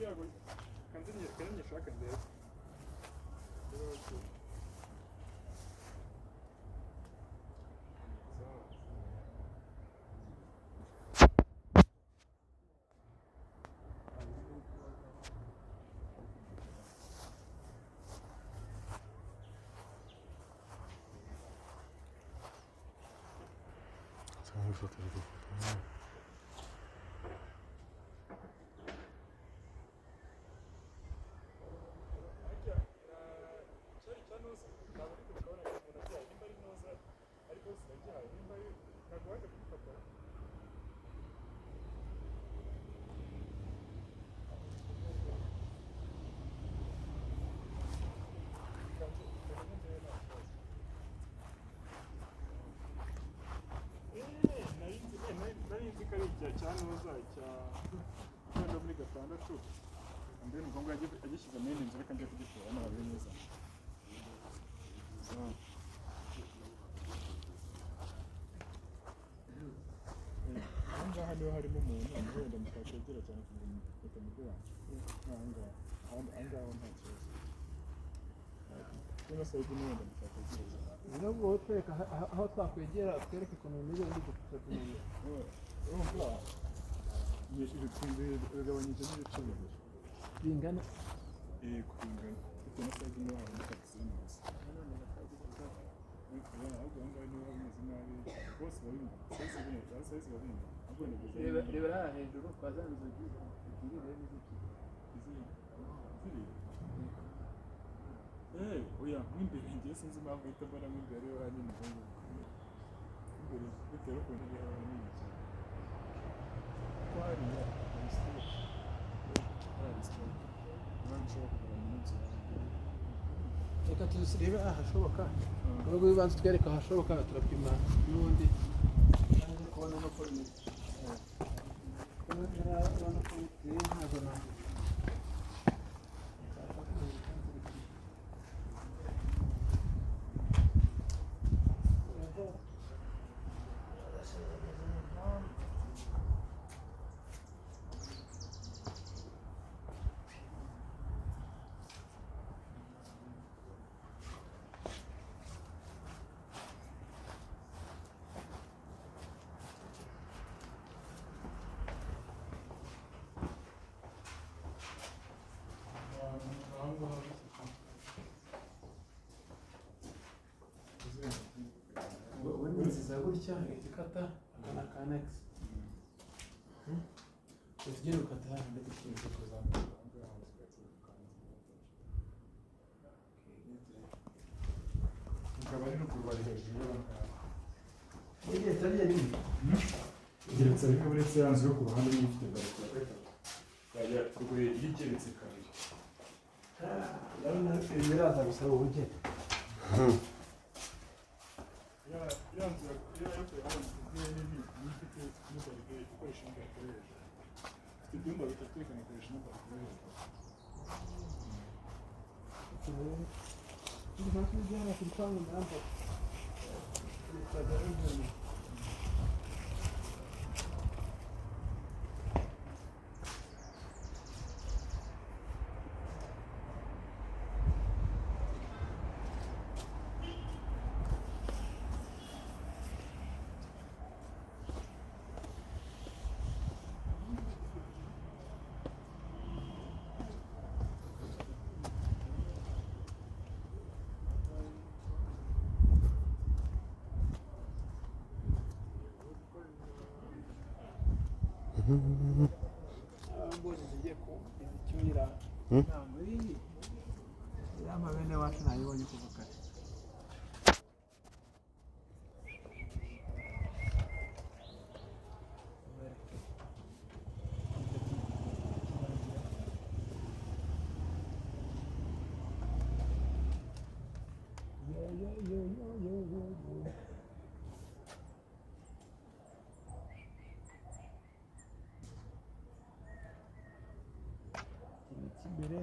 yago kanze shaka ndebe cyanoza cyangwa muri gatandatu mbere nuko ngo agishyize muri inzu reka njye kugishora n'ababe neza aha niho harimo umuntu wenda mutakegera cyane kumenya mugura ahangaha nta kibazo kino sayidi ni wenda mutakegera nubwo twereka aho twakwegera twereke ukuntu bimeze ndi gufasha kumenya urumva bigabanyije n'ibice bibiri bingana kubingana bitewe na sayidi niho haboneka taxi neza ahubwo ahangaha niho hameze nabi bose babimenya sayisi babimenya reba hariya hejuru kwa za nzugi ebyiri rero n'iziki oya mw'imbere ngiye sinzi impamvu uhita mbona mw'imbere ariho hanini imbere bitewe n'ukuntu ariho hanini cyane ko hariya hari sitoke impamvu ushobora kugabanya iminsi yawe reka turebe ahashoboka nubwo bibanza twereka ahashoboka turapima n'ubundi kubona no ko bimeze urabona ko biteye ntabwo ntabwo gutya ikata akana ka next tugire ukata hano ndetse tuzamuka ukaba ari ruguru bari hejuru igihe tariya nini igeretse ariko uretse yanzu yo ku ruhande n'ifite bariko yajya ruguru igeretse kabiri urabona biraza gusaba ubugeni yanzu yo ifite n'ubarige ikoresha n'abakoresha ifite ibyumba bitatu ikanakoresha n'abakoresha ndi hafi y'ijana ku gipangu namba mbonye ngiye ku icyumira ntabwo iyi yama bene wacu nayibonye kuva kare imbere